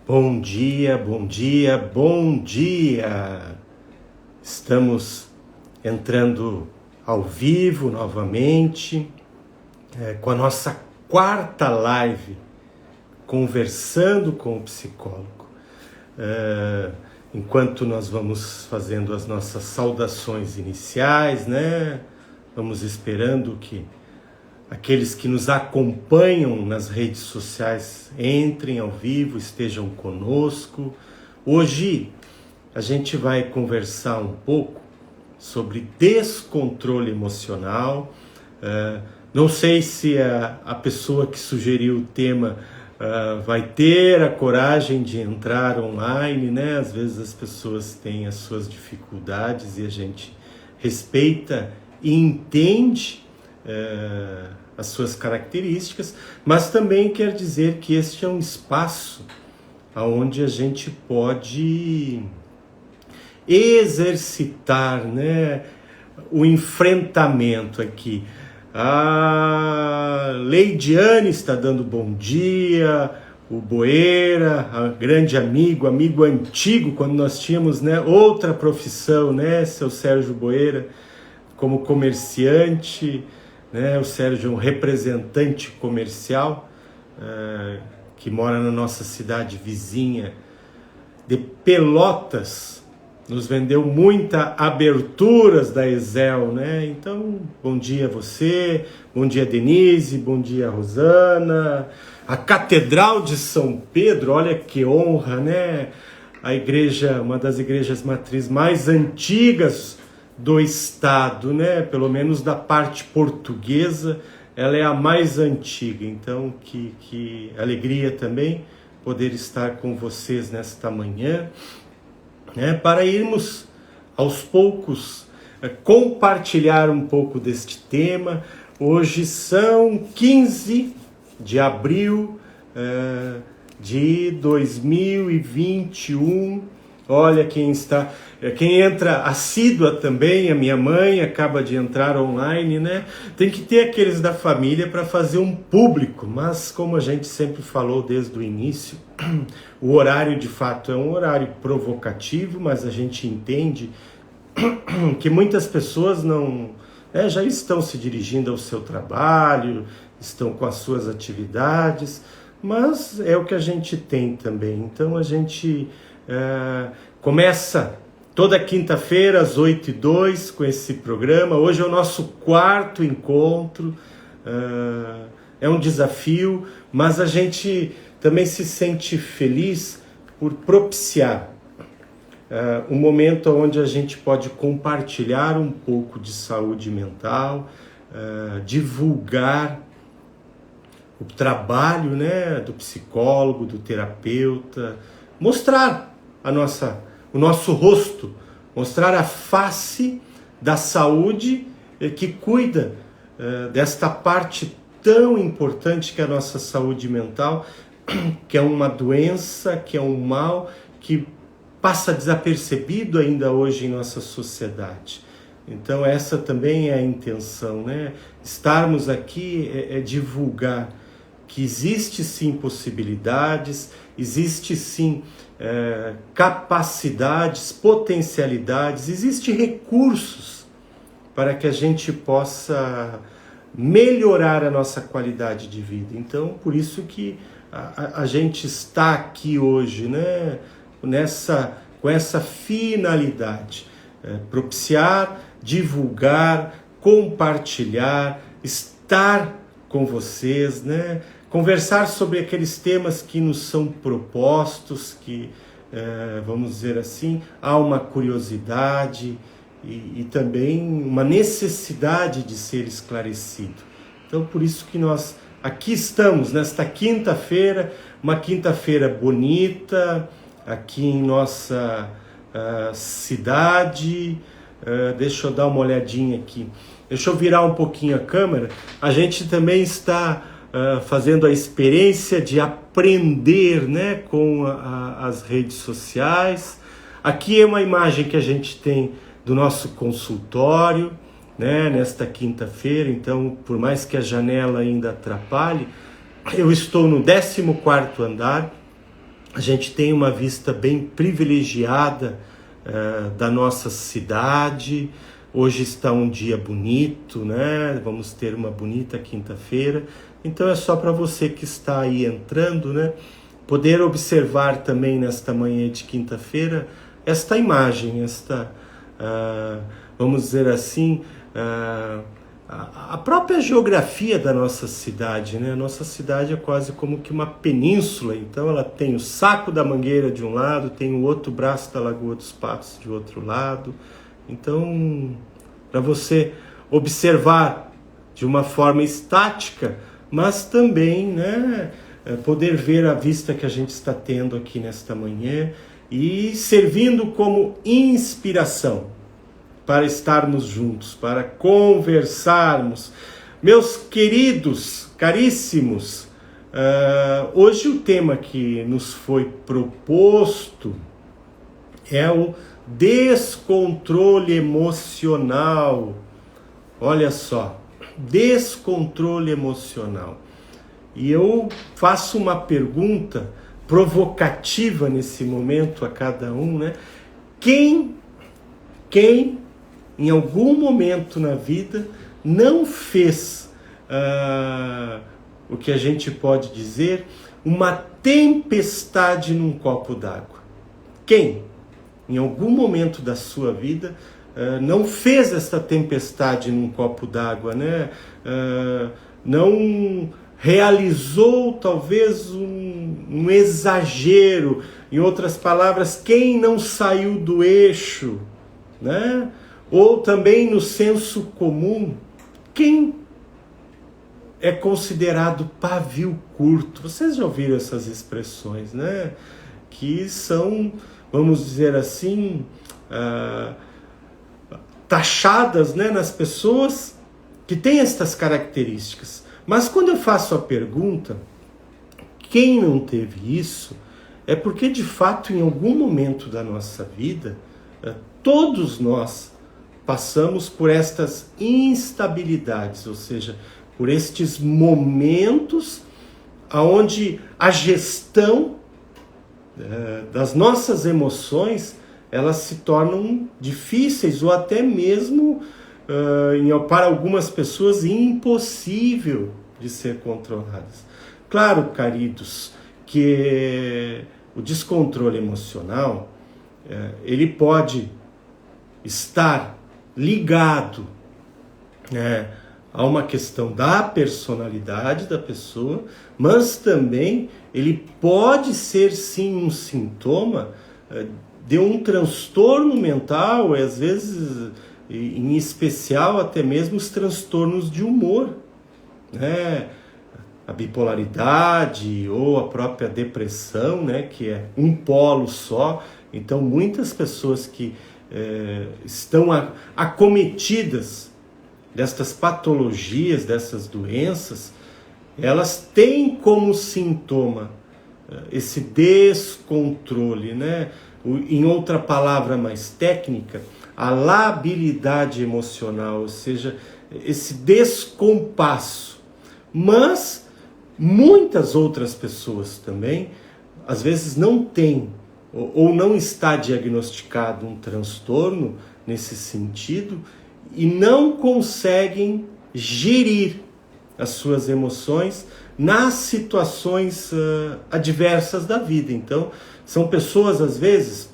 Bom dia, bom dia, bom dia! Estamos entrando ao vivo novamente com a nossa quarta live, conversando com o psicólogo. Enquanto nós vamos fazendo as nossas saudações iniciais, né? Vamos esperando que aqueles que nos acompanham nas redes sociais entrem ao vivo, estejam conosco. Hoje a gente vai conversar um pouco sobre descontrole emocional. Não sei se a pessoa que sugeriu o tema vai ter a coragem de entrar online, né? Às vezes as pessoas têm as suas dificuldades e a gente respeita e entende as suas características, mas também quer dizer que este é um espaço onde a gente pode exercitar, né, o enfrentamento aqui. A Leidiane está dando bom dia, o Boeira, a grande amigo antigo, quando nós tínhamos, né, outra profissão, né, seu Sérgio Boeira, como comerciante, né? O Sérgio é um representante comercial que mora na nossa cidade vizinha de Pelotas, nos vendeu muitas aberturas da Exel, né? Então, bom dia a você, bom dia Denise, bom dia Rosana, a Catedral de São Pedro, olha que honra, né? A igreja, uma das igrejas matriz mais antigas do estado, né? Pelo menos da parte portuguesa, ela é a mais antiga. Então, que alegria também poder estar com vocês nesta manhã, né? Para irmos aos poucos compartilhar um pouco deste tema. Hoje são 15 de abril de 2021. Olha quem entra assídua também, a minha mãe acaba de entrar online, né? Tem que ter aqueles da família para fazer um público, mas como a gente sempre falou desde o início, o horário de fato é um horário provocativo, mas a gente entende que muitas pessoas já estão se dirigindo ao seu trabalho, estão com as suas atividades, mas é o que a gente tem também. Então a gente começa toda quinta-feira às 8h02 com esse programa. Hoje é o nosso quarto encontro, é um desafio, mas a gente também se sente feliz por propiciar um momento onde a gente pode compartilhar um pouco de saúde mental, divulgar o trabalho, né, do psicólogo, do terapeuta, mostrar o nosso rosto, mostrar a face da saúde que cuida desta parte tão importante que é a nossa saúde mental, que é uma doença, que é um mal que passa desapercebido ainda hoje em nossa sociedade. Então essa também é a intenção, né? Estarmos aqui é divulgar que existe sim possibilidades, existe sim capacidades, potencialidades, existem recursos para que a gente possa melhorar a nossa qualidade de vida. Então, por isso que a gente está aqui hoje, né? Com essa finalidade, propiciar, divulgar, compartilhar, estar com vocês, né? Conversar sobre aqueles temas que nos são propostos, que, vamos dizer assim, há uma curiosidade e também uma necessidade de ser esclarecido. Então, por isso que nós aqui estamos, nesta quinta-feira, uma quinta-feira bonita, aqui em nossa cidade. Deixa eu dar uma olhadinha aqui. Deixa eu virar um pouquinho a câmera. A gente também está fazendo a experiência de aprender, né, com as redes sociais. Aqui é uma imagem que a gente tem do nosso consultório, né, nesta quinta-feira. Então, por mais que a janela ainda atrapalhe, eu estou no 14º andar A gente tem uma vista bem privilegiada da nossa cidade. Hoje está um dia bonito, né? Vamos ter uma bonita quinta-feira. Então é só para você que está aí entrando, né? Poder observar também nesta manhã de quinta-feira esta imagem, vamos dizer assim, a própria geografia da nossa cidade, né? A nossa cidade é quase como que uma península, então ela tem o Saco da Mangueira de um lado, tem o outro braço da Lagoa dos Patos de outro lado. Então, para você observar de uma forma estática, mas também, né, poder ver a vista que a gente está tendo aqui nesta manhã e servindo como inspiração para estarmos juntos, para conversarmos. Meus queridos, caríssimos, hoje o tema que nos foi proposto é o descontrole emocional. Olha só, descontrole emocional. E eu faço uma pergunta provocativa nesse momento a cada um, né? Quem em algum momento na vida não fez o que a gente pode dizer uma tempestade num copo d'água? Quem em algum momento da sua vida não fez esta tempestade num copo d'água, né? Não realizou talvez um exagero, em outras palavras, quem não saiu do eixo, né? Ou também no senso comum, quem é considerado pavio curto? Vocês já ouviram essas expressões, né? Que são, vamos dizer assim, taxadas, né, nas pessoas que têm estas características. Mas quando eu faço a pergunta, quem não teve isso, é porque de fato em algum momento da nossa vida, todos nós passamos por estas instabilidades, ou seja, por estes momentos onde a gestão das nossas emoções, elas se tornam difíceis ou até mesmo, para algumas pessoas, impossível de ser controladas. Claro, queridos, que o descontrole emocional, ele pode estar ligado a uma questão da personalidade da pessoa, mas também ele pode ser sim um sintoma de um transtorno mental, e às vezes, em especial, até mesmo os transtornos de humor, né? A bipolaridade ou a própria depressão, né? Que é um polo só. Então, muitas pessoas que estão acometidas destas patologias, dessas doenças, elas têm como sintoma esse descontrole, né? Em outra palavra mais técnica, a labilidade emocional, ou seja, esse descompasso. Mas muitas outras pessoas também, às vezes não têm ou não está diagnosticado um transtorno nesse sentido e não conseguem gerir as suas emoções nas situações adversas da vida. Então, são pessoas, às vezes,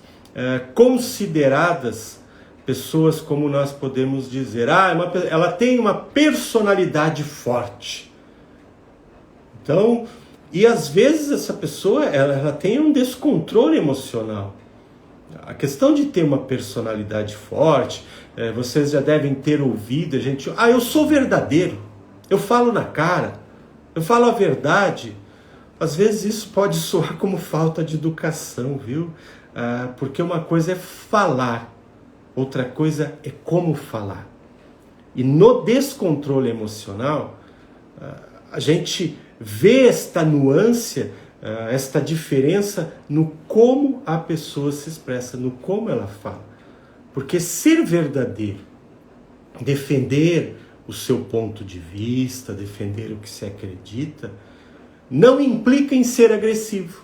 consideradas pessoas, como nós podemos dizer, ela tem uma personalidade forte. Então, e às vezes essa pessoa, ela tem um descontrole emocional. A questão de ter uma personalidade forte, vocês já devem ter ouvido a gente, eu sou verdadeiro, eu falo na cara, eu falo a verdade. Às vezes isso pode soar como falta de educação, viu? Porque uma coisa é falar, outra coisa é como falar. E no descontrole emocional, a gente vê esta nuance, esta diferença no como a pessoa se expressa, no como ela fala. Porque ser verdadeiro, defender o seu ponto de vista, defender o que se acredita, não implica em ser agressivo.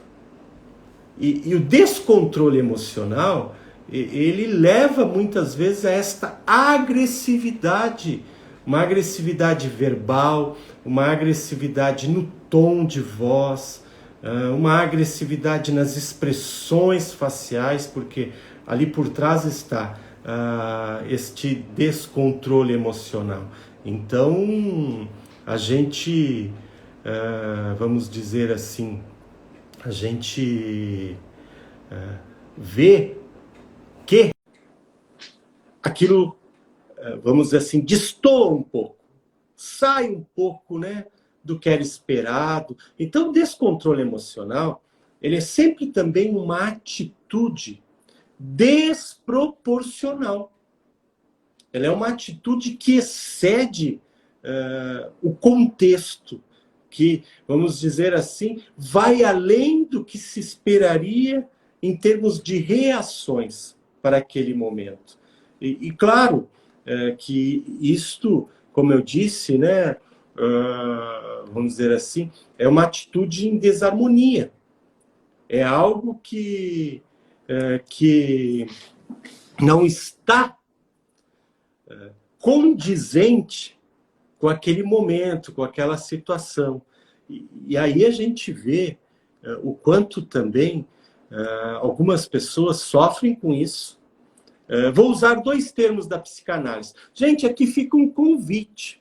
E o descontrole emocional, ele leva muitas vezes a esta agressividade, uma agressividade verbal, uma agressividade no tom de voz, uma agressividade nas expressões faciais, porque ali por trás está este descontrole emocional. Então, a gente, vamos dizer assim, a gente vê que aquilo, vamos dizer assim, destoa um pouco, sai um pouco, né, do que era esperado. Então, o descontrole emocional, ele é sempre também uma atitude desproporcional. Ela é uma atitude que excede o contexto, que, vamos dizer assim, vai além do que se esperaria em termos de reações para aquele momento. E claro, que isto, como eu disse, né, vamos dizer assim, é uma atitude em desarmonia. É algo que não está condizente com aquele momento, com aquela situação. E aí a gente vê o quanto também algumas pessoas sofrem com isso. Vou usar 2 termos da psicanálise. Gente, aqui fica um convite.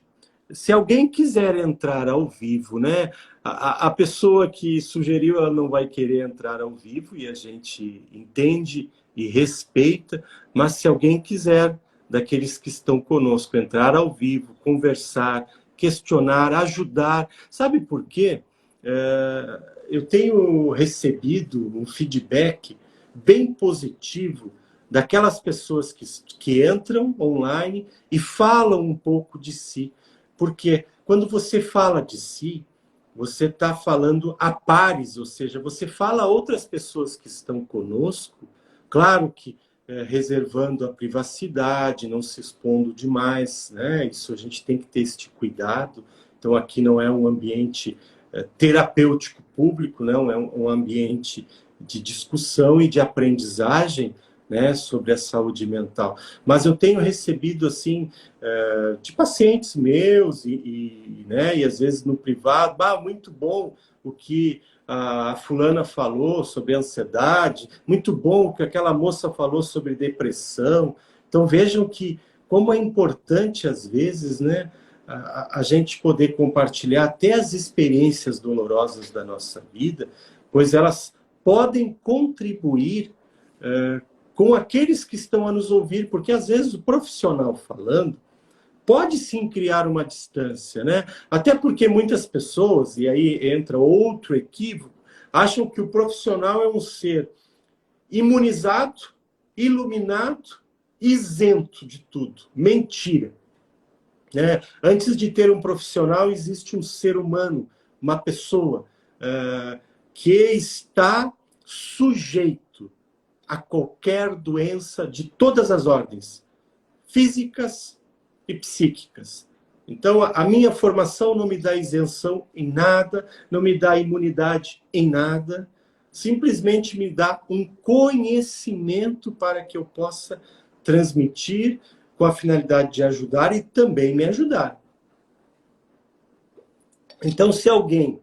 Se alguém quiser entrar ao vivo, né? A pessoa que sugeriu, ela não vai querer entrar ao vivo, e a gente entende e respeita, mas se alguém quiser, daqueles que estão conosco, entrar ao vivo, conversar, questionar, ajudar. Sabe por quê? Eu tenho recebido um feedback bem positivo daquelas pessoas que entram online e falam um pouco de si. Porque quando você fala de si, você está falando a pares, ou seja, você fala a outras pessoas que estão conosco, claro que reservando a privacidade, não se expondo demais, né? Isso a gente tem que ter este cuidado. Então aqui não é um ambiente terapêutico público, não é um ambiente de discussão e de aprendizagem, né, sobre a saúde mental. Mas eu tenho recebido, assim, de pacientes meus né, e às vezes no privado, muito bom o que a fulana falou sobre ansiedade, muito bom o que aquela moça falou sobre depressão. Então vejam que como é importante, às vezes, né, a gente poder compartilhar até as experiências dolorosas da nossa vida, pois elas podem contribuir com aqueles que estão a nos ouvir, porque às vezes o profissional falando pode sim criar uma distância, né? Até porque muitas pessoas, e aí entra outro equívoco, acham que o profissional é um ser imunizado, iluminado, isento de tudo. Mentira. Né? Antes de ter um profissional, existe um ser humano, uma pessoa que está sujeito a qualquer doença de todas as ordens, físicas e psíquicas. Então, a minha formação não me dá isenção em nada, não me dá imunidade em nada, simplesmente me dá um conhecimento para que eu possa transmitir com a finalidade de ajudar e também me ajudar. Então, se alguém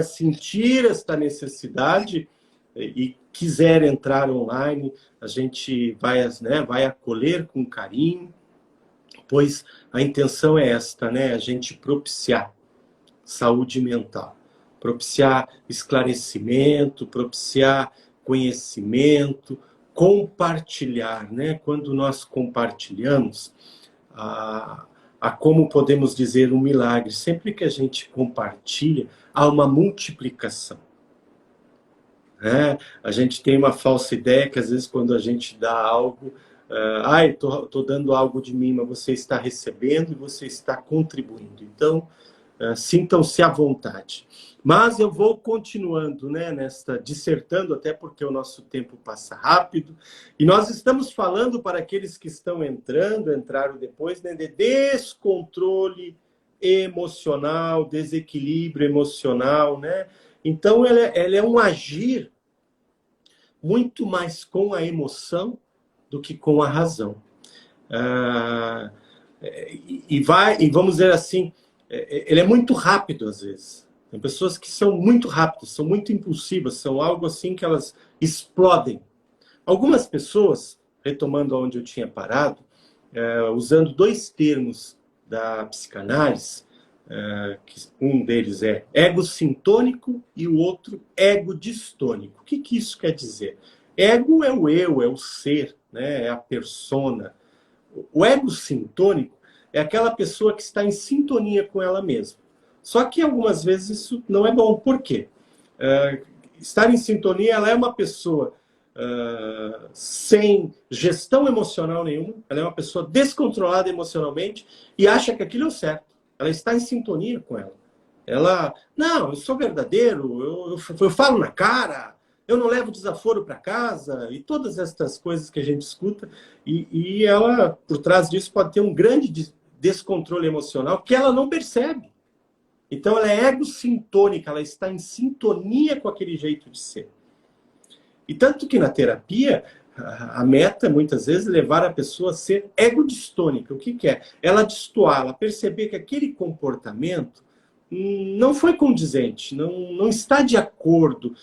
sentir esta necessidade e quiser entrar online, a gente vai acolher com carinho, pois a intenção é esta, né? A gente propiciar saúde mental, propiciar esclarecimento, propiciar conhecimento, compartilhar, né? Quando nós compartilhamos, como podemos dizer, um milagre, sempre que a gente compartilha, há uma multiplicação. A gente tem uma falsa ideia que às vezes quando a gente dá algo, estou dando algo de mim, mas você está recebendo e você está contribuindo. Então, sintam-se à vontade. Mas eu vou continuando, né, dissertando, até porque o nosso tempo passa rápido. E nós estamos falando para aqueles que estão entraram depois, né, de descontrole emocional, desequilíbrio emocional, né? Então, ela é um agir muito mais com a emoção do que com a razão. E vamos dizer assim, ele é muito rápido às vezes. Tem pessoas que são muito rápidas, são muito impulsivas, são algo assim que elas explodem. Algumas pessoas, retomando onde eu tinha parado, usando dois termos da psicanálise, que um deles é ego-sintônico e o outro ego-distônico. O que isso quer dizer? Ego é o eu, é o ser, né? É a persona. O ego-sintônico é aquela pessoa que está em sintonia com ela mesma. Só que algumas vezes isso não é bom. Por quê? Estar em sintonia, ela é uma pessoa sem gestão emocional nenhuma, ela é uma pessoa descontrolada emocionalmente e acha que aquilo é o certo. Ela está em sintonia com ela. Não, eu sou verdadeiro, eu falo na cara, eu não levo desaforo para casa, e todas essas coisas que a gente escuta, e ela, por trás disso, pode ter um grande descontrole emocional que ela não percebe. Então, ela é egocintônica, ela está em sintonia com aquele jeito de ser. E tanto que na terapia, a meta, muitas vezes, é levar a pessoa a ser egodistônica. O que é? Ela destoar, ela perceber que aquele comportamento não foi condizente, não está de acordo,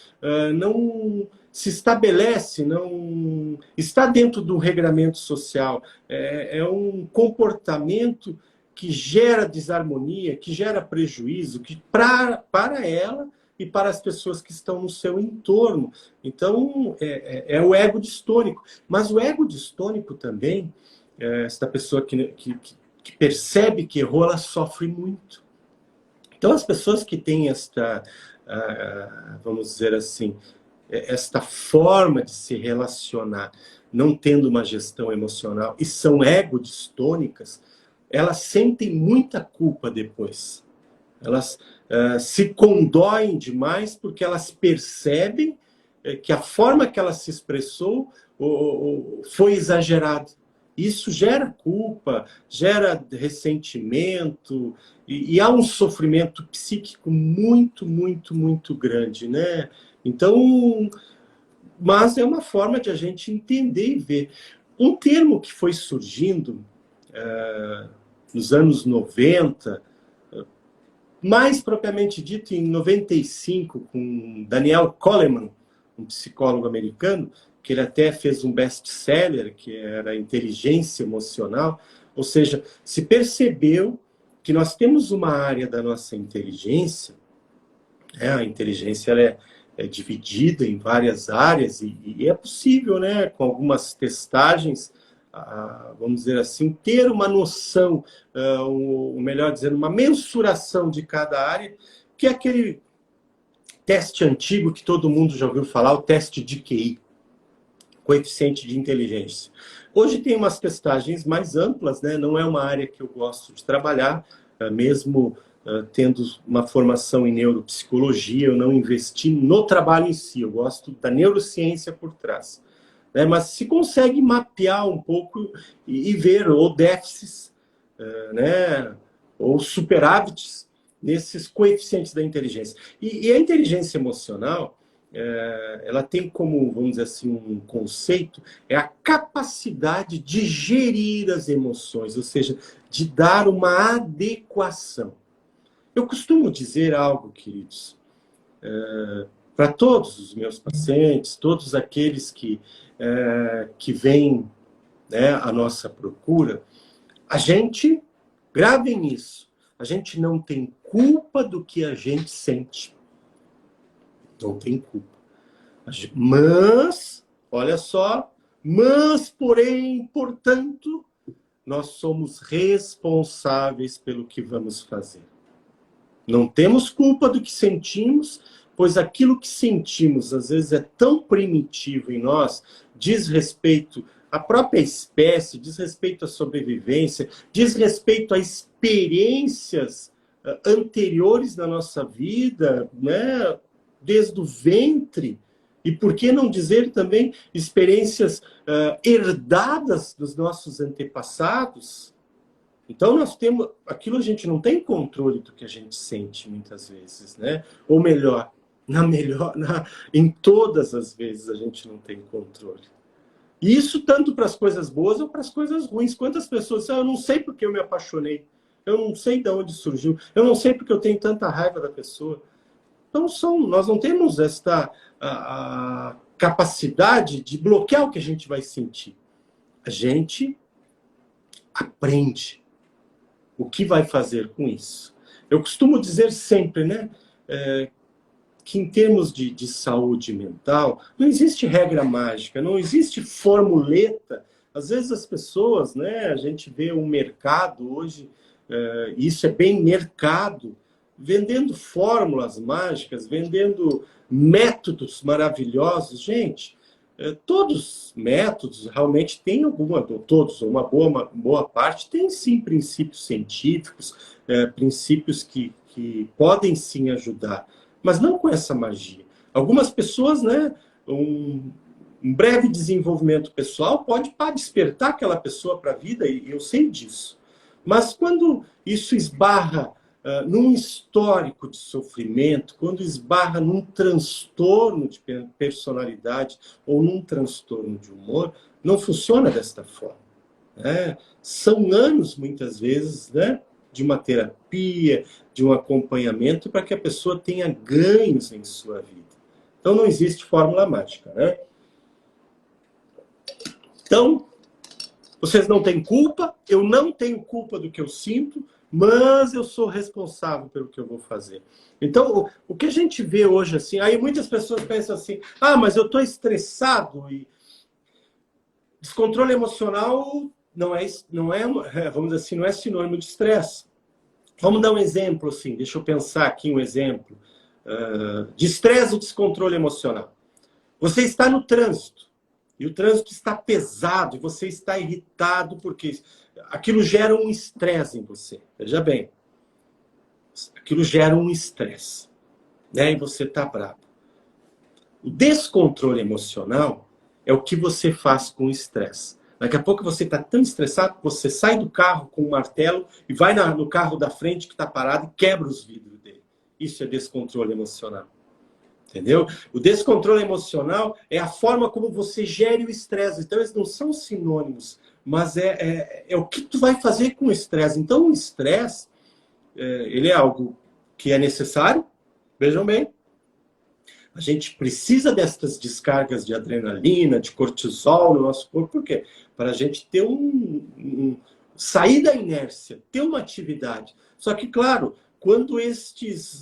não se estabelece, não está dentro do regramento social. É um comportamento que gera desarmonia, que gera prejuízo, que para ela e para as pessoas que estão no seu entorno. Então, é o ego distônico. Mas o ego distônico também, essa pessoa que percebe que errou, ela sofre muito. Então, as pessoas que têm esta, vamos dizer assim, esta forma de se relacionar, não tendo uma gestão emocional, e são ego-distônicas, elas sentem muita culpa depois. Elas se condoem demais porque elas percebem que a forma que ela se expressou foi exagerada. Isso gera culpa, gera ressentimento, e há um sofrimento psíquico muito, muito, muito grande, né? Então, mas é uma forma de a gente entender e ver. Um termo que foi surgindo nos anos 90, mais propriamente dito em 95, com Daniel Goleman, um psicólogo americano, que ele até fez um best-seller, que era Inteligência Emocional. Ou seja, se percebeu que nós temos uma área da nossa inteligência, a inteligência ela é dividida em várias áreas, e é possível, né, com algumas testagens, vamos dizer assim, ter uma noção, ou melhor dizendo, uma mensuração de cada área, que é aquele teste antigo que todo mundo já ouviu falar, o teste de QI, coeficiente de inteligência. Hoje tem umas testagens mais amplas, né? Não é uma área que eu gosto de trabalhar, mesmo tendo uma formação em neuropsicologia, eu não investi no trabalho em si, eu gosto da neurociência por trás. Mas se consegue mapear um pouco e ver ou déficits, né, ou superávites nesses coeficientes da inteligência. E a inteligência emocional, ela tem como, vamos dizer assim, um conceito, é a capacidade de gerir as emoções, ou seja, de dar uma adequação. Eu costumo dizer algo, queridos, para todos os meus pacientes, todos aqueles que vêm, né, à nossa procura, a gente, gravem isso, a gente não tem culpa do que a gente sente. Não tem culpa. Mas, olha só, porém, portanto, nós somos responsáveis pelo que vamos fazer. Não temos culpa do que sentimos, pois aquilo que sentimos, às vezes, é tão primitivo em nós, diz respeito à própria espécie, diz respeito à sobrevivência, diz respeito a experiências anteriores da nossa vida, né? Desde o ventre, e por que não dizer também experiências herdadas dos nossos antepassados. Então nós temos, aquilo a gente não tem controle do que a gente sente muitas vezes, né? Ou melhor, em todas as vezes a gente não tem controle. E isso tanto para as coisas boas ou para as coisas ruins. Quantas pessoas dizem, eu não sei porque eu me apaixonei, eu não sei de onde surgiu, eu não sei porque eu tenho tanta raiva da pessoa. Então, nós não temos esta a capacidade de bloquear o que a gente vai sentir. A gente aprende o que vai fazer com isso. Eu costumo dizer sempre, né, que em termos de saúde mental, não existe regra mágica, não existe formuleta. Às vezes as pessoas, né, a gente vê o mercado hoje, isso é bem mercado, vendendo fórmulas mágicas, vendendo métodos maravilhosos. Gente, todos os métodos realmente têm todos, uma boa parte, tem sim princípios científicos, princípios que podem sim ajudar, mas não com essa magia. Algumas pessoas, né, um breve desenvolvimento pessoal pode despertar aquela pessoa para a vida, e eu sei disso. Mas quando isso esbarra num histórico de sofrimento, quando esbarra num transtorno de personalidade ou num transtorno de humor, não funciona desta forma. Né? São anos, muitas vezes, né, de uma terapia, de um acompanhamento para que a pessoa tenha ganhos em sua vida. Então não existe fórmula mágica. Né? Então, vocês não têm culpa, eu não tenho culpa do que eu sinto, mas eu sou responsável pelo que eu vou fazer. Então, o que a gente vê hoje, assim, aí muitas pessoas pensam assim, mas eu estou estressado, e descontrole emocional não é, vamos dizer assim, não é sinônimo de estresse. Vamos dar um exemplo, assim, deixa eu pensar aqui um exemplo, de estresse ou descontrole emocional. Você está no trânsito, e o trânsito está pesado, e você está irritado, porque aquilo gera um estresse em você. Veja bem, aquilo gera um estresse, né? E você está bravo. O descontrole emocional é o que você faz com o estresse. Daqui a pouco você está tão estressado que você sai do carro com um martelo e vai no carro da frente que está parado e quebra os vidros dele. Isso é descontrole emocional. Entendeu? O descontrole emocional é a forma como você gere o estresse. Então, eles não são sinônimos, mas é o que tu vai fazer com o estresse. Então, o estresse, ele é algo que é necessário. Vejam bem, a gente precisa dessas descargas de adrenalina, de cortisol no nosso corpo. Por quê? Para a gente ter sair da inércia, ter uma atividade. Só que, claro, quando estes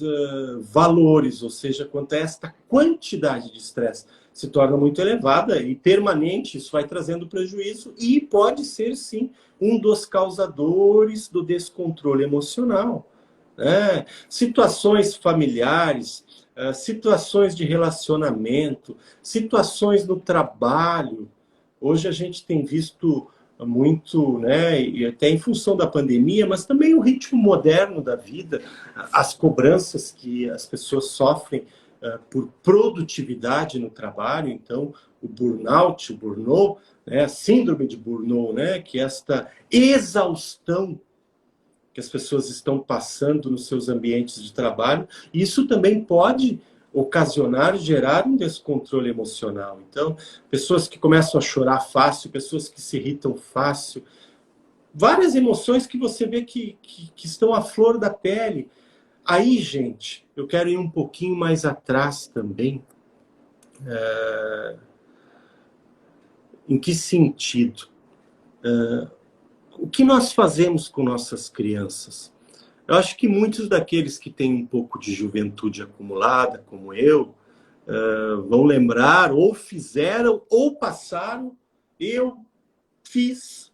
valores, ou seja, quando esta quantidade de estresse se torna muito elevada e permanente, isso vai trazendo prejuízo e pode ser, sim, um dos causadores do descontrole emocional. Né? Situações familiares, situações de relacionamento, situações no trabalho. Hoje a gente tem visto muito, né, e até em função da pandemia, mas também o ritmo moderno da vida, as cobranças que as pessoas sofrem por produtividade no trabalho. Então, o burnout, o burnout, né, a síndrome de burnout, né, que é esta exaustão que as pessoas estão passando nos seus ambientes de trabalho, isso também pode ocasionar, gerar um descontrole emocional. Então, pessoas que começam a chorar fácil, pessoas que se irritam fácil, várias emoções que você vê que estão à flor da pele. Aí, gente, eu quero ir um pouquinho mais atrás também. Em que sentido? O que nós fazemos com nossas crianças? Eu acho que muitos daqueles que têm um pouco de juventude acumulada, como eu, vão lembrar, ou fizeram, ou passaram. Eu fiz,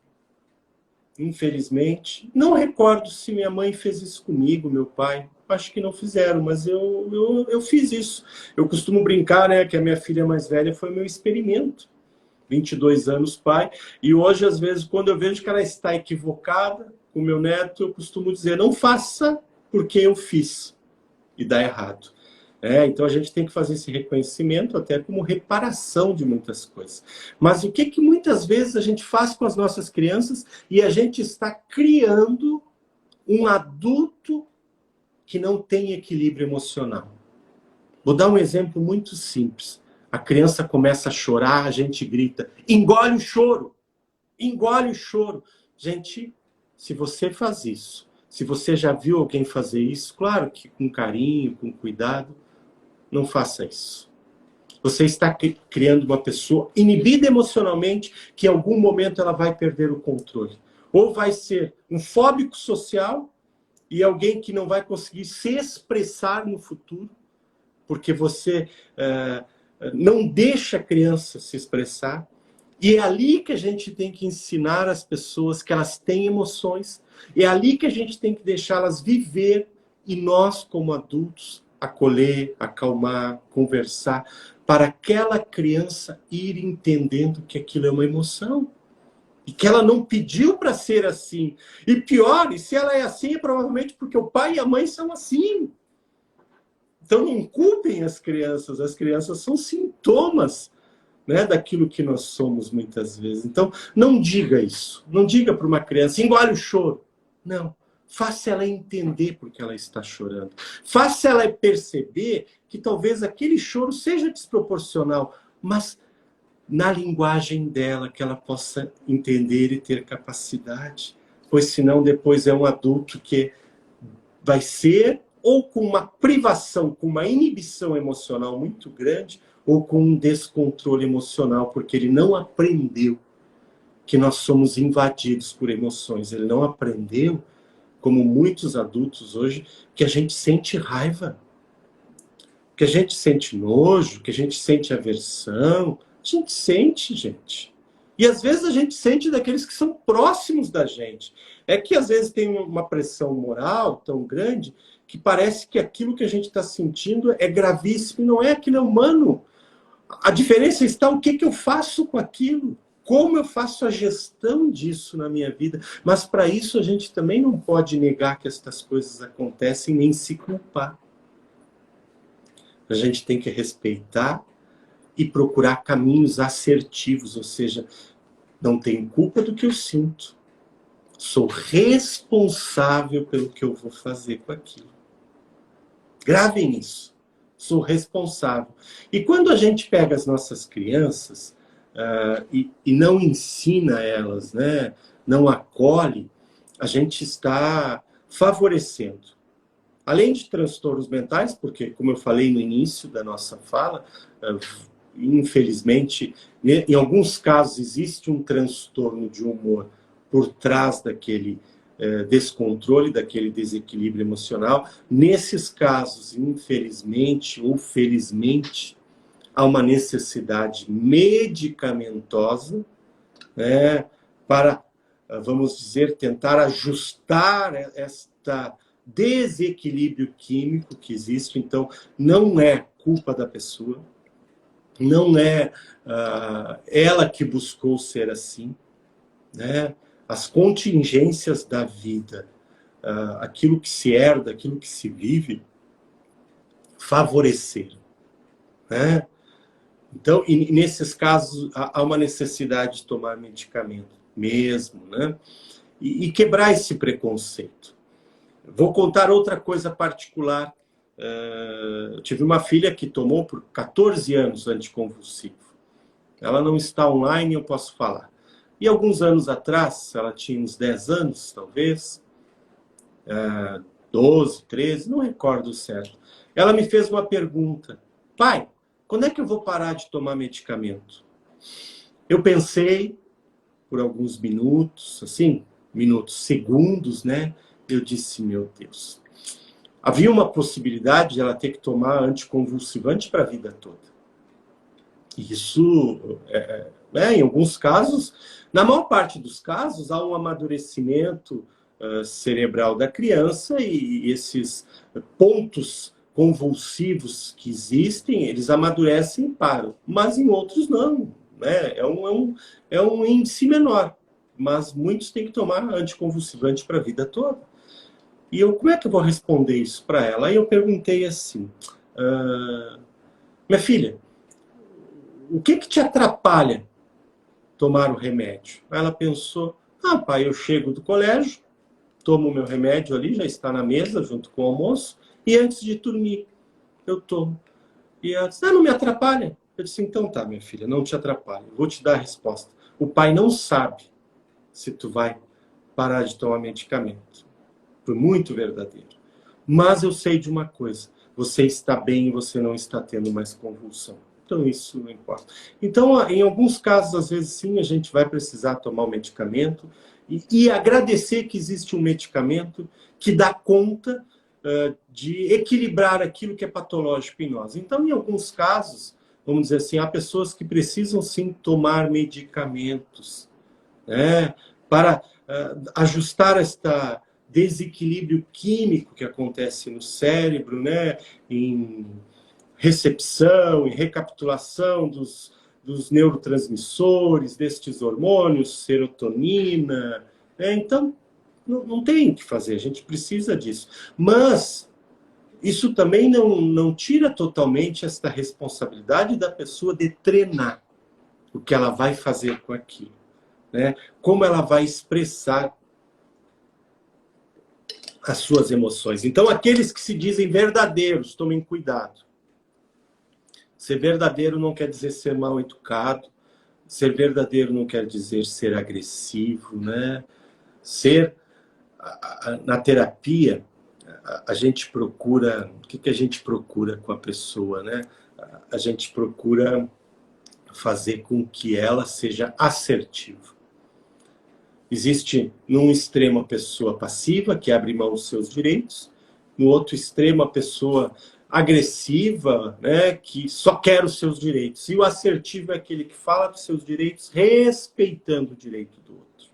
infelizmente. Não recordo se minha mãe fez isso comigo, meu pai. Acho que não fizeram, mas eu fiz isso. Eu costumo brincar, né, que a minha filha mais velha foi meu experimento. 22 anos pai, e hoje, às vezes, quando eu vejo que ela está equivocada com o meu neto, eu costumo dizer, não faça porque eu fiz, e dá errado. Então a gente tem que fazer esse reconhecimento até como reparação de muitas coisas. Mas o que muitas vezes a gente faz com as nossas crianças e a gente está criando um adulto que não tem equilíbrio emocional. Vou dar um exemplo muito simples. A criança começa a chorar, a gente grita, engole o choro, engole o choro. Gente, se você faz isso, se você já viu alguém fazer isso, claro que com carinho, com cuidado, não faça isso. Você está criando uma pessoa inibida emocionalmente, que em algum momento ela vai perder o controle. Ou vai ser um fóbico social e alguém que não vai conseguir se expressar no futuro, porque você não deixa a criança se expressar. E é ali que a gente tem que ensinar as pessoas que elas têm emoções. É ali que a gente tem que deixá-las viver. E nós, como adultos, acolher, acalmar, conversar, para aquela criança ir entendendo que aquilo é uma emoção. E que ela não pediu para ser assim. E pior, e se ela é assim, é provavelmente porque o pai e a mãe são assim. Então não culpem as crianças são sintomas, né, daquilo que nós somos muitas vezes. Então não diga isso, não diga para uma criança, engole o choro. Não, faça ela entender porque ela está chorando. Faça ela perceber que talvez aquele choro seja desproporcional, mas na linguagem dela, que ela possa entender e ter capacidade. Pois senão depois é um adulto que vai ser ou com uma privação, com uma inibição emocional muito grande, ou com um descontrole emocional, porque ele não aprendeu que nós somos invadidos por emoções. Ele não aprendeu, como muitos adultos hoje, que a gente sente raiva, que a gente sente nojo, que a gente sente aversão. A gente sente, gente. E às vezes a gente sente daqueles que são próximos da gente. É que às vezes tem uma pressão moral tão grande que parece que aquilo que a gente está sentindo é gravíssimo e não é, aquilo é humano. A diferença está o que eu faço com aquilo, como eu faço a gestão disso na minha vida. Mas para isso a gente também não pode negar que estas coisas acontecem nem se culpar. A gente tem que respeitar e procurar caminhos assertivos, ou seja, não tenho culpa do que eu sinto. Sou responsável pelo que eu vou fazer com aquilo. Gravem isso. Sou responsável. E quando a gente pega as nossas crianças e não ensina elas, né, não acolhe, a gente está favorecendo. Além de transtornos mentais, porque, como eu falei no início da nossa fala, infelizmente, em alguns casos existe um transtorno de humor por trás daquele descontrole, daquele desequilíbrio emocional. Nesses casos, infelizmente ou felizmente, há uma necessidade medicamentosa, né, para, vamos dizer, tentar ajustar esta desequilíbrio químico que existe. Então, não é culpa da pessoa, não é ela que buscou ser assim, né? As contingências da vida, aquilo que se herda, aquilo que se vive, favoreceram, né? Então, e nesses casos, há uma necessidade de tomar medicamento mesmo, né? E quebrar esse preconceito. Vou contar outra coisa particular. Eu tive uma filha que tomou por 14 anos anticonvulsivo. Ela não está online, eu posso falar. E alguns anos atrás, ela tinha uns 10 anos, talvez, 12, 13, não recordo certo. Ela me fez uma pergunta. Pai, quando é que eu vou parar de tomar medicamento? Eu pensei por alguns minutos, assim, segundos, né? Eu disse, meu Deus. Havia uma possibilidade de ela ter que tomar anticonvulsivante para a vida toda. Isso, em alguns casos, na maior parte dos casos, há um amadurecimento cerebral da criança e esses pontos convulsivos que existem, eles amadurecem e param. Mas em outros não, né? É um índice menor. Mas muitos têm que tomar anticonvulsivante para a vida toda. E eu, como é que eu vou responder isso para ela? Aí eu perguntei assim, minha filha, o que te atrapalha tomar o remédio? Aí ela pensou, pai, eu chego do colégio, tomo o meu remédio ali, já está na mesa junto com o almoço, e antes de dormir eu tomo. E ela disse, não me atrapalha. Eu disse, então tá, minha filha, não te atrapalha. Vou te dar a resposta. O pai não sabe se tu vai parar de tomar medicamento. Foi muito verdadeiro. Mas eu sei de uma coisa, você está bem e você não está tendo mais convulsão. Então isso não importa. Então, em alguns casos, às vezes sim, a gente vai precisar tomar o medicamento e agradecer que existe um medicamento que dá conta de equilibrar aquilo que é patológico em nós. Então, em alguns casos, vamos dizer assim, há pessoas que precisam sim tomar medicamentos, né, para ajustar esta desequilíbrio químico que acontece no cérebro, né, em recepção, em recapitulação dos neurotransmissores, destes hormônios, serotonina. Né? Então, não tem o que fazer, a gente precisa disso. Mas isso também não tira totalmente esta responsabilidade da pessoa de treinar o que ela vai fazer com aquilo. Né? Como ela vai expressar as suas emoções. Então, aqueles que se dizem verdadeiros, tomem cuidado. Ser verdadeiro não quer dizer ser mal educado. Ser verdadeiro não quer dizer ser agressivo, né? Na terapia, a gente procura... O que a gente procura com a pessoa, né? A gente procura fazer com que ela seja assertiva. Existe, num extremo, a pessoa passiva, que abre mão dos seus direitos. No outro extremo, a pessoa agressiva, né, que só quer os seus direitos. E o assertivo é aquele que fala dos seus direitos, respeitando o direito do outro.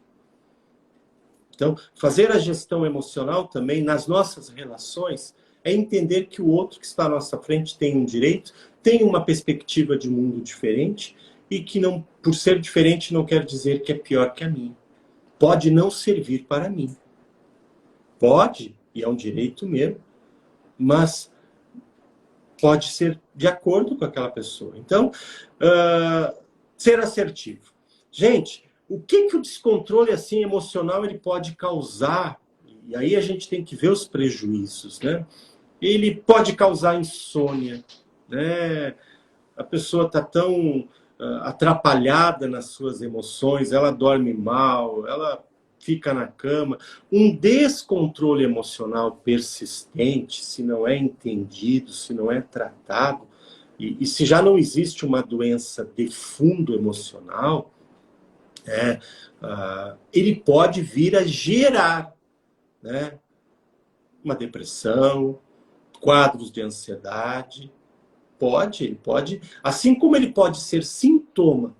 Então, fazer a gestão emocional também, nas nossas relações, é entender que o outro que está à nossa frente tem um direito, tem uma perspectiva de mundo diferente, e que, não, por ser diferente, não quer dizer que é pior que a minha. Pode não servir para mim. Pode, e é um direito meu, mas pode ser de acordo com aquela pessoa. Então, ser assertivo. Gente, o que o descontrole assim, emocional ele pode causar? E aí a gente tem que ver os prejuízos, né? Ele pode causar insônia, né? A pessoa está tão atrapalhada nas suas emoções, ela dorme mal, ela fica na cama. Um descontrole emocional persistente, se não é entendido, se não é tratado, e se já não existe uma doença de fundo emocional, ele pode vir a gerar, né, uma depressão, quadros de ansiedade. Ele pode, assim como ele pode ser sintoma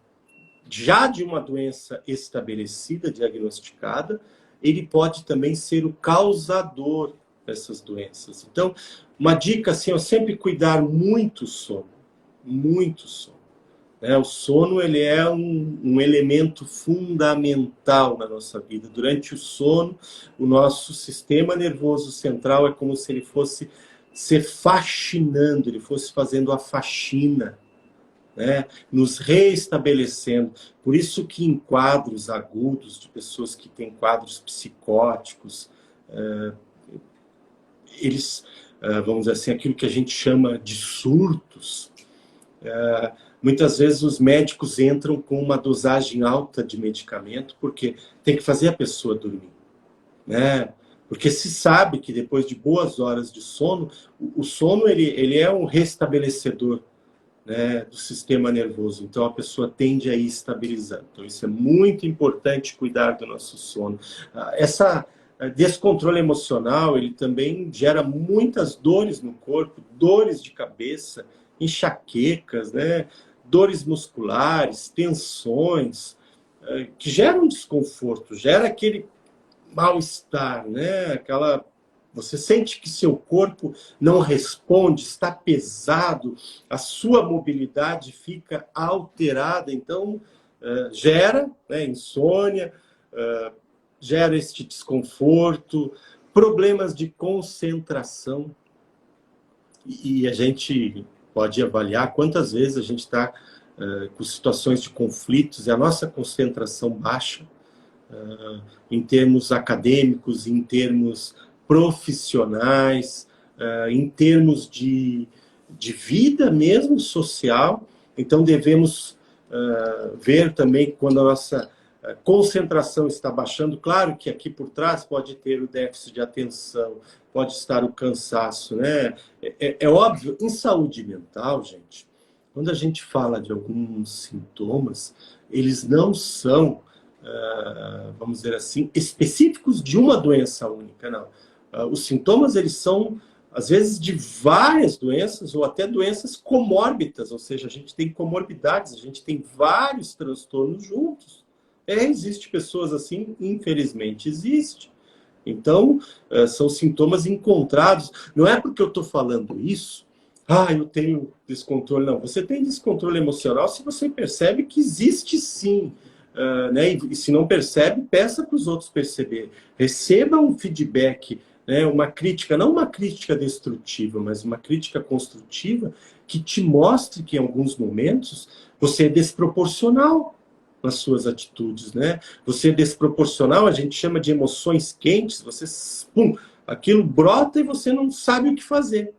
já de uma doença estabelecida, diagnosticada, ele pode também ser o causador dessas doenças. Então, uma dica assim, eu sempre cuidar muito sono, muito sono. Né? O sono ele é um elemento fundamental na nossa vida. Durante o sono, o nosso sistema nervoso central é como se ele fosse se faxinando, ele fosse fazendo a faxina, né? Nos reestabelecendo. Por isso que em quadros agudos de pessoas que têm quadros psicóticos, eles, vamos dizer assim, aquilo que a gente chama de surtos, muitas vezes os médicos entram com uma dosagem alta de medicamento, porque tem que fazer a pessoa dormir, né? Porque se sabe que depois de boas horas de sono, o sono ele é um restabelecedor, né, do sistema nervoso. Então a pessoa tende a ir estabilizando. Então isso é muito importante, cuidar do nosso sono. Essa descontrole emocional, ele também gera muitas dores no corpo, dores de cabeça, enxaquecas, né, dores musculares, tensões, que geram desconforto, gera aquele mal-estar, né? Você sente que seu corpo não responde, está pesado, a sua mobilidade fica alterada, então gera, né, insônia, gera este desconforto, problemas de concentração. E a gente pode avaliar quantas vezes a gente está com situações de conflitos e a nossa concentração baixa, em termos acadêmicos, em termos profissionais, em termos de de vida mesmo, social. Então devemos ver também quando a nossa concentração está baixando. Claro que aqui por trás pode ter o déficit de atenção, pode estar o cansaço, né? É óbvio, em saúde mental, gente, quando a gente fala de alguns sintomas, eles não são, vamos dizer assim, específicos de uma doença única, não. Os sintomas, eles são, às vezes, de várias doenças ou até doenças comórbidas, ou seja, a gente tem comorbidades, a gente tem vários transtornos juntos. Existe pessoas assim, infelizmente existe. Então, são sintomas encontrados. Não é porque eu estou falando isso, eu tenho descontrole. Não, você tem descontrole emocional se você percebe que existe sim. Né? E se não percebe, peça para os outros perceber. Receba um feedback, né? Uma crítica, não uma crítica destrutiva, mas uma crítica construtiva que te mostre que em alguns momentos você é desproporcional nas suas atitudes, né? Você é desproporcional, a gente chama de emoções quentes, você, aquilo brota e você não sabe o que fazer,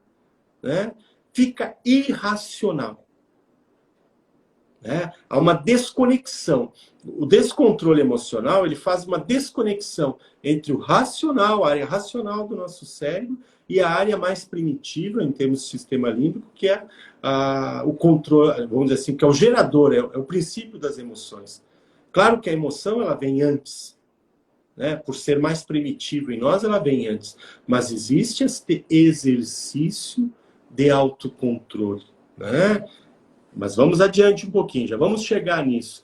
né? Fica irracional, né? Há uma desconexão. O descontrole emocional, ele faz uma desconexão entre o racional, a área racional do nosso cérebro, e a área mais primitiva, em termos de sistema límbico, que é o controle, vamos dizer assim, que é o gerador, é o princípio das emoções. Claro que a emoção, ela vem antes, né? Por ser mais primitivo em nós, ela vem antes. Mas existe este exercício de autocontrole, né? Mas vamos adiante um pouquinho, já vamos chegar nisso.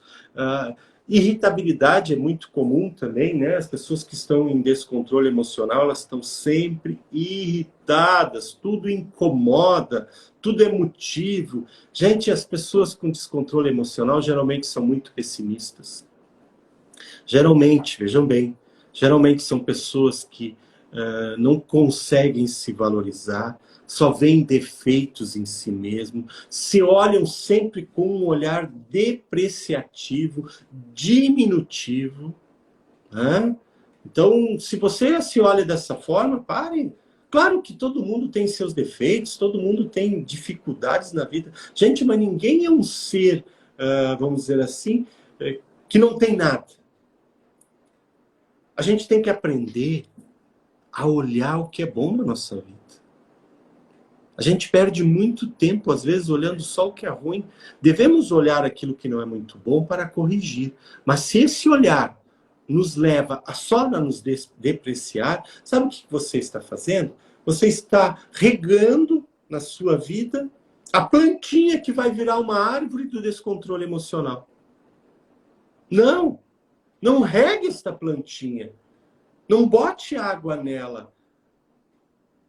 Irritabilidade é muito comum também, né? As pessoas que estão em descontrole emocional, elas estão sempre irritadas, tudo incomoda, tudo é motivo. Gente, as pessoas com descontrole emocional geralmente são muito pessimistas. Geralmente, vejam bem, geralmente são pessoas que não conseguem se valorizar, só veem defeitos em si mesmo, se olham sempre com um olhar depreciativo, diminutivo, né? Então, se você se olha dessa forma, pare. Claro que todo mundo tem seus defeitos, todo mundo tem dificuldades na vida. Gente, mas ninguém é um ser, vamos dizer assim, que não tem nada. A gente tem que aprender a olhar o que é bom na nossa vida. A gente perde muito tempo, às vezes, olhando só o que é ruim. Devemos olhar aquilo que não é muito bom para corrigir. Mas se esse olhar nos leva a só nos depreciar, sabe o que você está fazendo? Você está regando na sua vida a plantinha que vai virar uma árvore do descontrole emocional. Não! Não regue esta plantinha. Não bote água nela.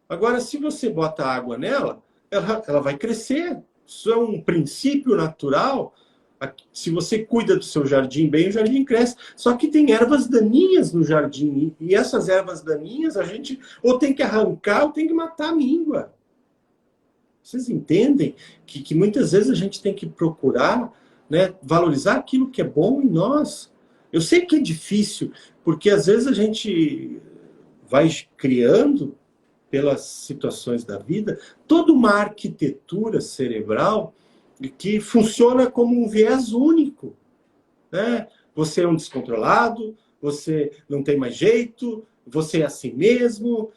Agora, se você bota água nela, ela vai crescer. Isso é um princípio natural. Se você cuida do seu jardim bem, o jardim cresce. Só que tem ervas daninhas no jardim. E essas ervas daninhas, a gente ou tem que arrancar ou tem que matar a míngua. Vocês entendem que muitas vezes a gente tem que procurar, né, valorizar aquilo que é bom em nós. Eu sei que é difícil, porque às vezes a gente vai criando, pelas situações da vida, toda uma arquitetura cerebral que funciona como um viés único, né? Você é um descontrolado, você não tem mais jeito, você é assim mesmo,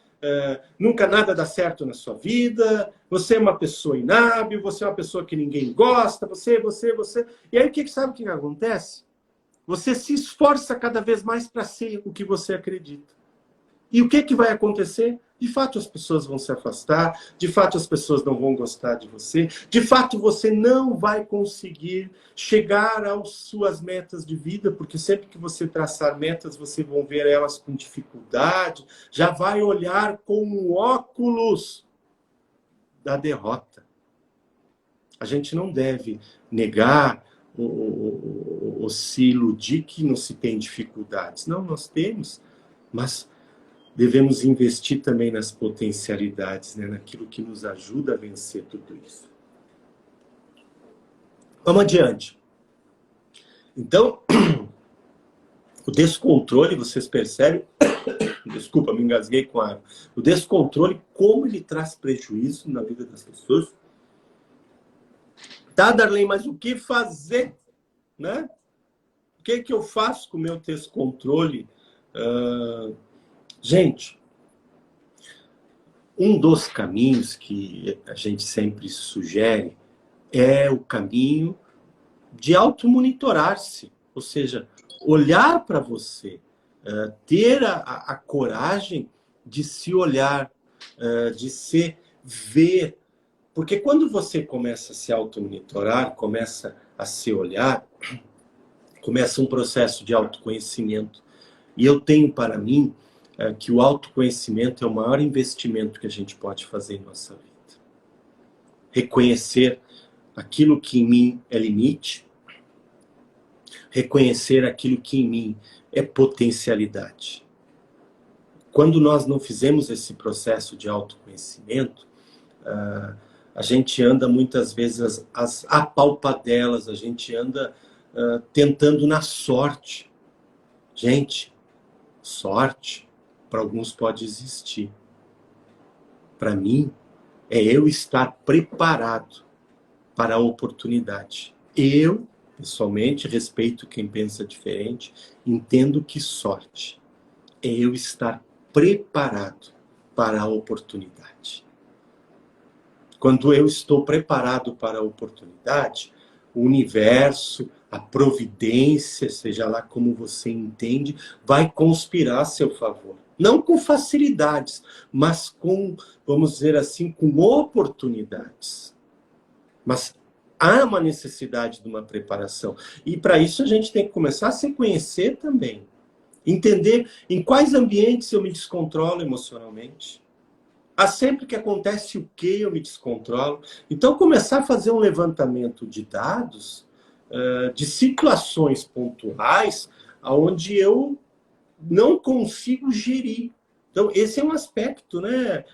nunca nada dá certo na sua vida, você é uma pessoa inábil, você é uma pessoa que ninguém gosta, você. E aí sabe o que acontece? Você se esforça cada vez mais para ser o que você acredita. E o que vai acontecer? De fato, as pessoas vão se afastar, de fato, as pessoas não vão gostar de você, de fato, você não vai conseguir chegar às suas metas de vida, porque sempre que você traçar metas, você vai ver elas com dificuldade, já vai olhar com o óculos da derrota. A gente não deve negar ou se iludir que não se tem dificuldades. Não, nós temos, mas devemos investir também nas potencialidades, né? Naquilo que nos ajuda a vencer tudo isso. Vamos adiante. Então, o descontrole, vocês percebem, desculpa, me engasguei com a água. O descontrole, como ele traz prejuízo na vida das pessoas. Tá, Darlene, mas o que fazer, né? O que eu faço com o meu descontrole? Gente, um dos caminhos que a gente sempre sugere é o caminho de automonitorar-se, ou seja, olhar para você, ter a coragem de se olhar, de se ver. Porque quando você começa a se automonitorar, começa a se olhar, começa um processo de autoconhecimento. E eu tenho para mim que o autoconhecimento é o maior investimento que a gente pode fazer em nossa vida. Reconhecer aquilo que em mim é limite, reconhecer aquilo que em mim é potencialidade. Quando nós não fizemos esse processo de autoconhecimento, a gente anda muitas vezes às apalpadelas, a gente anda tentando na sorte. Gente, sorte para alguns pode existir. Para mim, é eu estar preparado para a oportunidade. Eu, pessoalmente, respeito quem pensa diferente, entendo que sorte é eu estar preparado para a oportunidade. Quando eu estou preparado para a oportunidade, o universo, a providência, seja lá como você entende, vai conspirar a seu favor. Não com facilidades, mas com, vamos dizer assim, com oportunidades. Mas há uma necessidade de uma preparação. E para isso a gente tem que começar a se conhecer também. Entender em quais ambientes eu me descontrolo emocionalmente. Sempre que acontece o que eu me descontrolo. Então, começar a fazer um levantamento de dados, de situações pontuais, onde eu não consigo gerir. Então, esse é um aspecto, né,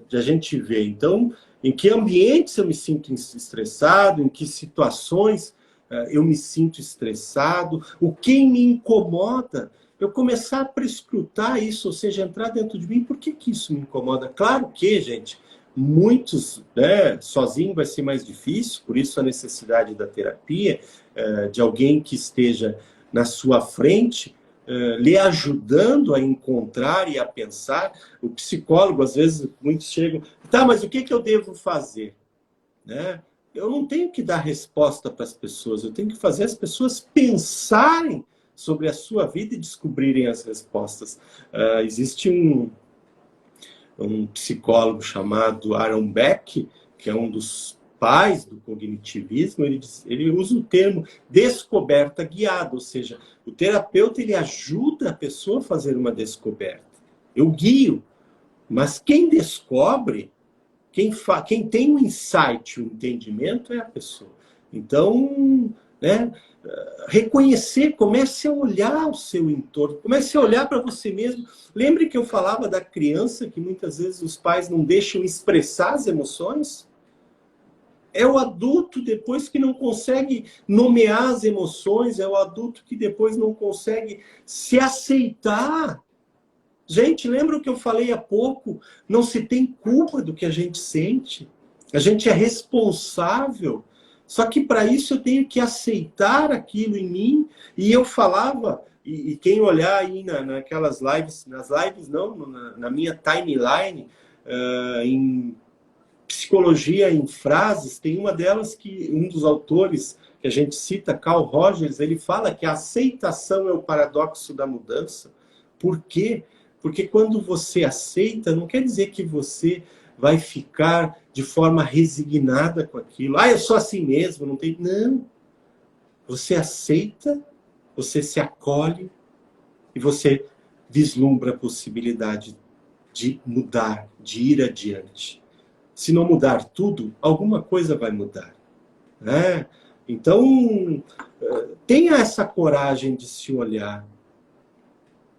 de a gente ver. Então, em que ambientes eu me sinto estressado, em que situações eu me sinto estressado, o que me incomoda, eu começar a prescrutar isso, ou seja, entrar dentro de mim, por que isso me incomoda? Claro que, gente, muitos, né, sozinho vai ser mais difícil, por isso a necessidade da terapia, de alguém que esteja na sua frente, lhe ajudando a encontrar e a pensar. O psicólogo, às vezes, muitos chegam, tá, mas o que eu devo fazer? Né? Eu não tenho que dar resposta para as pessoas, eu tenho que fazer as pessoas pensarem sobre a sua vida e descobrirem as respostas. Existe um psicólogo chamado Aaron Beck, que é um dos pais do cognitivismo, ele usa o termo descoberta guiada, ou seja, o terapeuta ele ajuda a pessoa a fazer uma descoberta. Eu guio, mas quem descobre, quem tem um insight, um entendimento é a pessoa. Então, né, reconhecer, comece a olhar o seu entorno, comece a olhar para você mesmo. Lembre que eu falava da criança, que muitas vezes os pais não deixam expressar as emoções? É o adulto depois que não consegue nomear as emoções, é o adulto que depois não consegue se aceitar. Gente, lembra o que eu falei há pouco? Não se tem culpa do que a gente sente. A gente é responsável. Só que para isso eu tenho que aceitar aquilo em mim. E eu falava, e quem olhar aí naquelas lives, nas lives não, na minha timeline, em psicologia em frases, tem uma delas que um dos autores que a gente cita, Carl Rogers, ele fala que a aceitação é o paradoxo da mudança. Por quê? Porque quando você aceita, não quer dizer que você vai ficar de forma resignada com aquilo. Eu sou assim mesmo, não tem... Não. Você aceita, você se acolhe e você vislumbra a possibilidade de mudar, de ir adiante. Se não mudar tudo, alguma coisa vai mudar. Né? Então, tenha essa coragem de se olhar.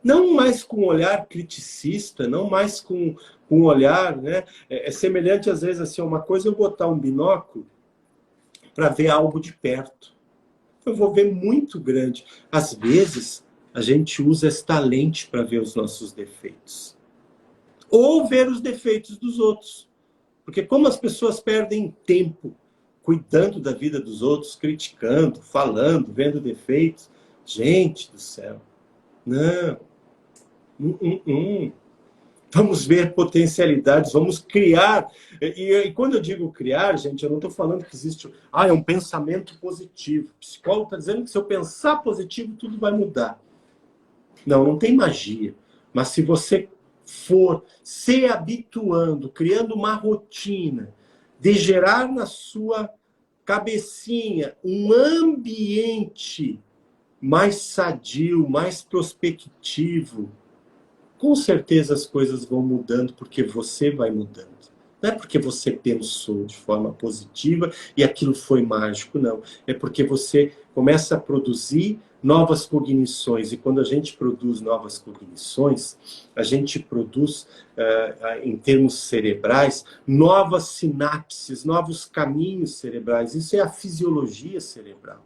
Não mais com um olhar criticista, não mais com um olhar... Né? É semelhante, às vezes, assim, uma coisa eu botar um binóculo para ver algo de perto. Eu vou ver muito grande. Às vezes, a gente usa esta lente para ver os nossos defeitos. Ou ver os defeitos dos outros. Porque como as pessoas perdem tempo cuidando da vida dos outros, criticando, falando, vendo defeitos. Gente do céu, não. Vamos ver potencialidades, vamos criar. E quando eu digo criar, gente, eu não estou falando que existe... é um pensamento positivo. O psicólogo está dizendo que se eu pensar positivo, tudo vai mudar. Não, não tem magia. Mas se você for se habituando, criando uma rotina de gerar na sua cabecinha um ambiente mais sadio, mais prospectivo, com certeza as coisas vão mudando porque você vai mudando. Não é porque você pensou de forma positiva e aquilo foi mágico, não. É porque você começa a produzir novas cognições. E quando a gente produz novas cognições, a gente produz, em termos cerebrais, novas sinapses, novos caminhos cerebrais. Isso é a fisiologia cerebral.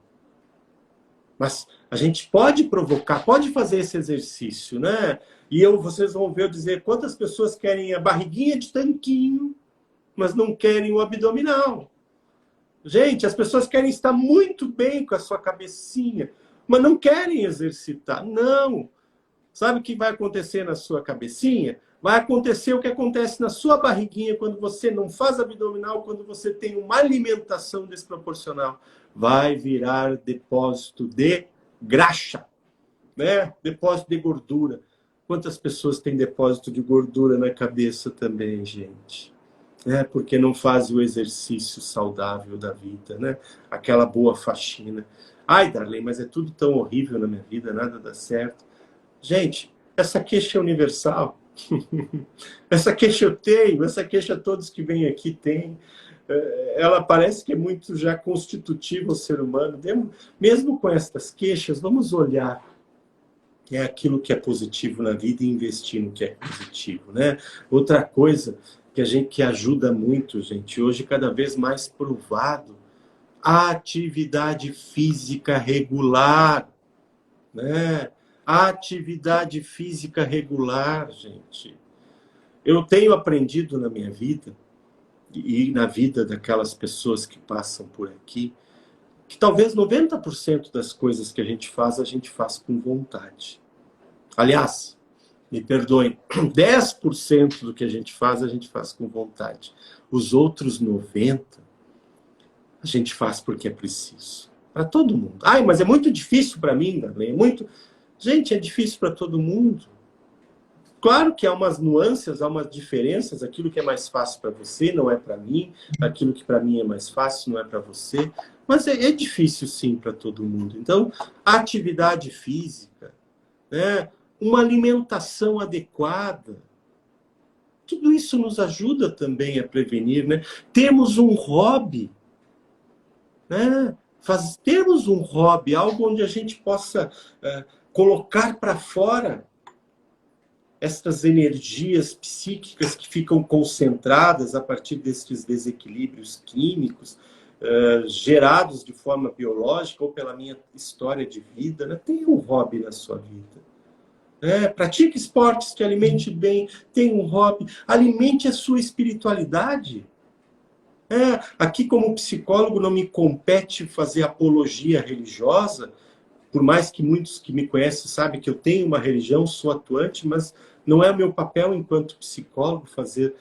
Mas a gente pode provocar, pode fazer esse exercício, né? E vocês vão ver eu dizer quantas pessoas querem a barriguinha de tanquinho, mas não querem o abdominal. Gente, as pessoas querem estar muito bem com a sua cabecinha, mas não querem exercitar. Não. Sabe o que vai acontecer na sua cabecinha? Vai acontecer o que acontece na sua barriguinha quando você não faz abdominal, quando você tem uma alimentação desproporcional. Vai virar depósito de graxa, né? Depósito de gordura. Quantas pessoas têm depósito de gordura na cabeça também, gente? Porque não faz o exercício saudável da vida, né? Aquela boa faxina. Ai, Darlene, mas é tudo tão horrível na minha vida, nada dá certo. Gente, essa queixa é universal. Essa queixa eu tenho, essa queixa todos que vêm aqui têm. Ela parece que é muito já constitutiva ao ser humano. Mesmo com estas queixas, vamos olhar aquilo que é positivo na vida e investir no que é positivo, né? Outra coisa que ajuda muito, gente, hoje cada vez mais provado, a atividade física regular, né? A atividade física regular, gente. Eu tenho aprendido na minha vida, e na vida daquelas pessoas que passam por aqui, que talvez 90% das coisas que a gente faz com vontade. Aliás, me perdoem, 10% do que a gente faz com vontade. Os outros 90%, a gente faz porque é preciso. Para todo mundo. Mas é muito difícil para mim, Darlene, é muito... Gente, é difícil para todo mundo. Claro que há umas nuances, há umas diferenças. Aquilo que é mais fácil para você não é para mim. Aquilo que para mim é mais fácil não é para você. Mas é difícil, sim, para todo mundo. Então, a atividade física, né? Uma alimentação adequada, tudo isso nos ajuda também a prevenir, né? Temos um hobby, né? Temos um hobby, algo onde a gente possa colocar para fora estas energias psíquicas que ficam concentradas a partir destes desequilíbrios químicos gerados de forma biológica ou pela minha história de vida, né? Tenha um hobby na sua vida. Pratique esportes, te alimente bem, tenha um hobby, alimente a sua espiritualidade. Aqui, como psicólogo, não me compete fazer apologia religiosa, por mais que muitos que me conhecem sabem que eu tenho uma religião, sou atuante, mas não é o meu papel enquanto psicólogo fazer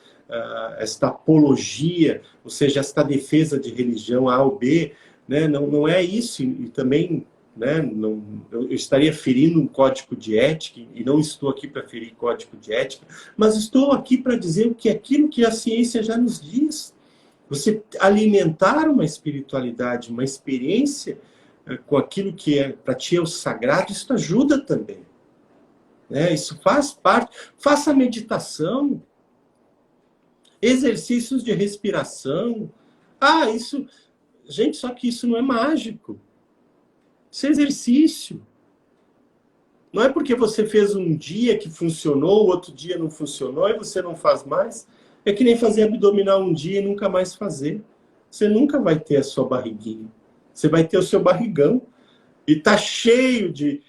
esta apologia, ou seja, esta defesa de religião A ou B, né? Não é isso, e também... né? Eu estaria ferindo um código de ética, e não estou aqui para ferir código de ética, mas estou aqui para dizer que aquilo que a ciência já nos diz. Você alimentar uma espiritualidade, uma experiência com aquilo que para ti é o sagrado, isso ajuda também. Isso faz parte. Faça meditação, exercícios de respiração. Isso... Gente, só que isso não é mágico. Isso é exercício. Não é porque você fez um dia que funcionou, o outro dia não funcionou e você não faz mais. É que nem fazer abdominal um dia e nunca mais fazer. Você nunca vai ter a sua barriguinha. Você vai ter o seu barrigão. E tá cheio de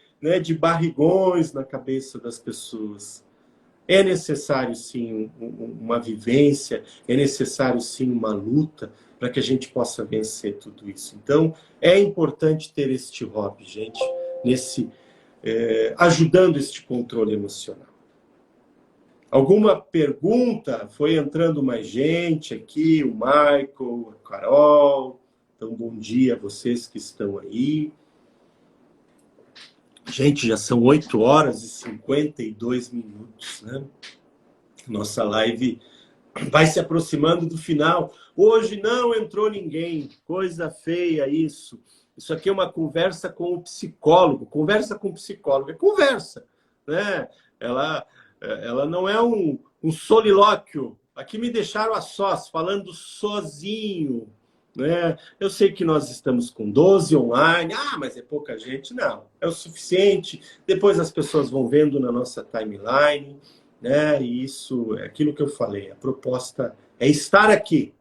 barrigões na cabeça das pessoas. É necessário, sim, uma vivência, é necessário, sim, uma luta para que a gente possa vencer tudo isso. Então, é importante ter este hobby, gente, ajudando este controle emocional. Alguma pergunta? Foi entrando mais gente aqui, o Michael, a Carol. Então, bom dia a vocês que estão aí. Gente, já são 8 horas e 52 minutos, né? Nossa live vai se aproximando do final. Hoje não entrou ninguém. Coisa feia isso. Isso aqui é uma conversa com o psicólogo. Conversa com o psicólogo. É conversa, né? Ela não é um solilóquio. Aqui me deixaram a sós, falando sozinho, né? Eu sei que nós estamos com 12 online. Ah, mas é pouca gente. Não, é o suficiente. Depois as pessoas vão vendo na nossa timeline, né? E isso é aquilo que eu falei. A proposta é estar aqui,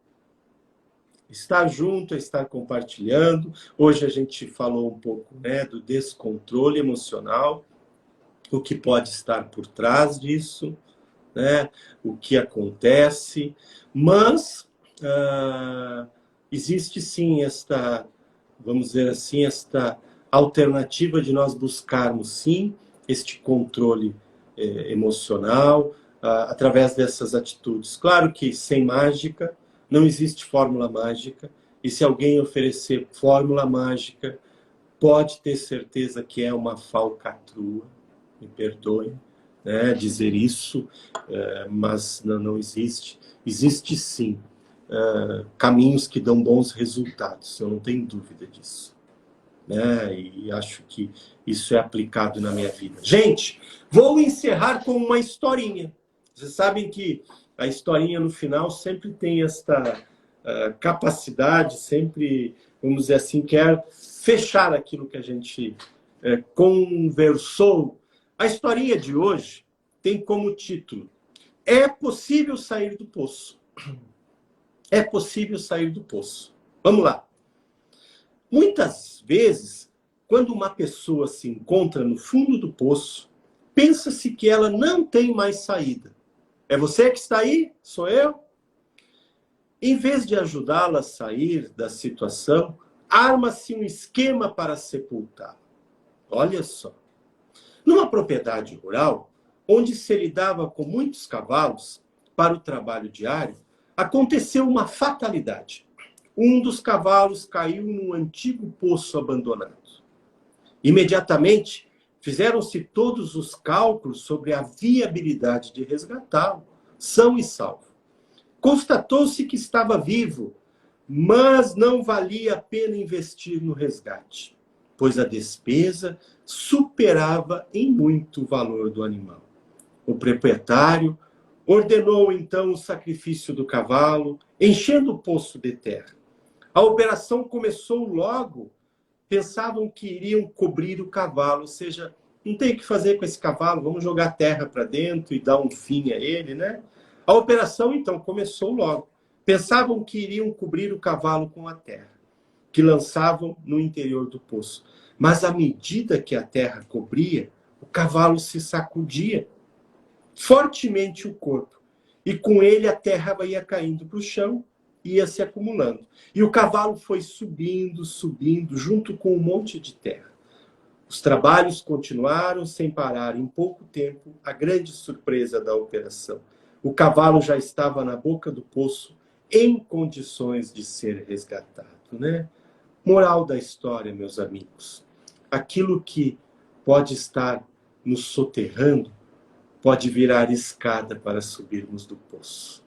estar junto, é estar compartilhando. Hoje a gente falou um pouco, né, do descontrole emocional, o que pode estar por trás disso, né? O que acontece, mas existe sim esta, vamos dizer assim, esta alternativa de nós buscarmos sim este controle emocional através dessas atitudes. Claro que sem mágica, não existe fórmula mágica, e se alguém oferecer fórmula mágica, pode ter certeza que é uma falcatrua, me perdoem, né, dizer isso, mas não existe. Existe sim caminhos que dão bons resultados, eu não tenho dúvida disso, né? E acho que isso é aplicado na minha vida. Gente, vou encerrar com uma historinha. Vocês sabem que a historinha no final sempre tem esta capacidade, sempre, vamos dizer assim, quer fechar aquilo que a gente conversou. A historinha de hoje tem como título: É possível sair do poço. É possível sair do poço. Vamos lá. Muitas vezes, quando uma pessoa se encontra no fundo do poço, pensa-se que ela não tem mais saída. É você que está aí? Sou eu? Em vez de ajudá-la a sair da situação, arma-se um esquema para sepultá-la. Olha só. Numa propriedade rural, onde se lidava com muitos cavalos para o trabalho diário, aconteceu uma fatalidade. Um dos cavalos caiu num antigo poço abandonado. Imediatamente, fizeram-se todos os cálculos sobre a viabilidade de resgatá-lo, são e salvo. Constatou-se que estava vivo, mas não valia a pena investir no resgate, pois a despesa superava em muito o valor do animal. O proprietário ordenou então o sacrifício do cavalo, enchendo o poço de terra. A operação começou logo. Pensavam que iriam cobrir o cavalo, ou seja, não tem o que fazer com esse cavalo, vamos jogar terra para dentro e dar um fim a ele, né? A operação, então, começou logo. Pensavam que iriam cobrir o cavalo com a terra, que lançavam no interior do poço. Mas à medida que a terra cobria, o cavalo se sacudia fortemente o corpo. E com ele a terra ia caindo para o chão, ia se acumulando. E o cavalo foi subindo, subindo, junto com um monte de terra. Os trabalhos continuaram sem parar. Em pouco tempo, a grande surpresa da operação: o cavalo já estava na boca do poço, em condições de ser resgatado, né? Moral da história, meus amigos: aquilo que pode estar nos soterrando pode virar escada para subirmos do poço.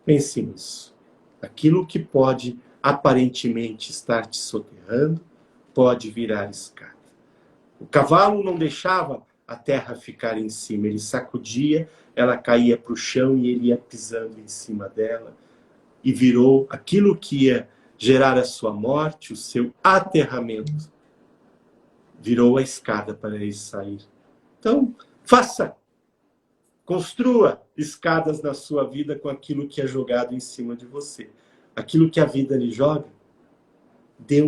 Pense nisso. Aquilo que pode aparentemente estar te soterrando pode virar escada. O cavalo não deixava a terra ficar em cima, ele sacudia, ela caía para o chão e ele ia pisando em cima dela e virou aquilo que ia gerar a sua morte, o seu aterramento. Virou a escada para ele sair. Então, faça. Construa escadas na sua vida com aquilo que é jogado em cima de você. Aquilo que a vida lhe joga, dê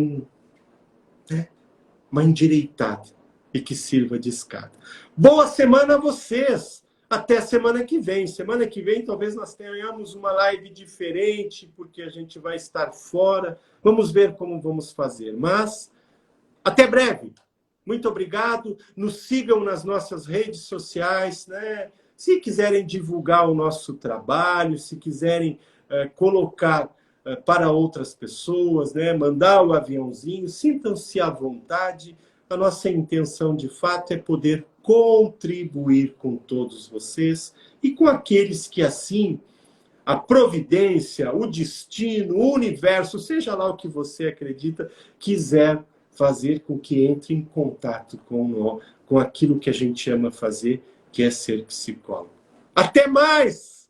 uma endireitada e que sirva de escada. Boa semana a vocês! até semana que vem. Semana que vem talvez nós tenhamos uma live diferente, porque a gente vai estar fora. Vamos ver como vamos fazer. Mas até breve. Muito obrigado. Nos sigam nas nossas redes sociais, né? Se quiserem divulgar o nosso trabalho, se quiserem colocar para outras pessoas, né? Mandar o aviãozinho, sintam-se à vontade. A nossa intenção, de fato, é poder contribuir com todos vocês e com aqueles que, assim, a providência, o destino, o universo, seja lá o que você acredita, quiser fazer com que entre em contato com aquilo que a gente ama fazer, que é ser psicólogo. Até mais!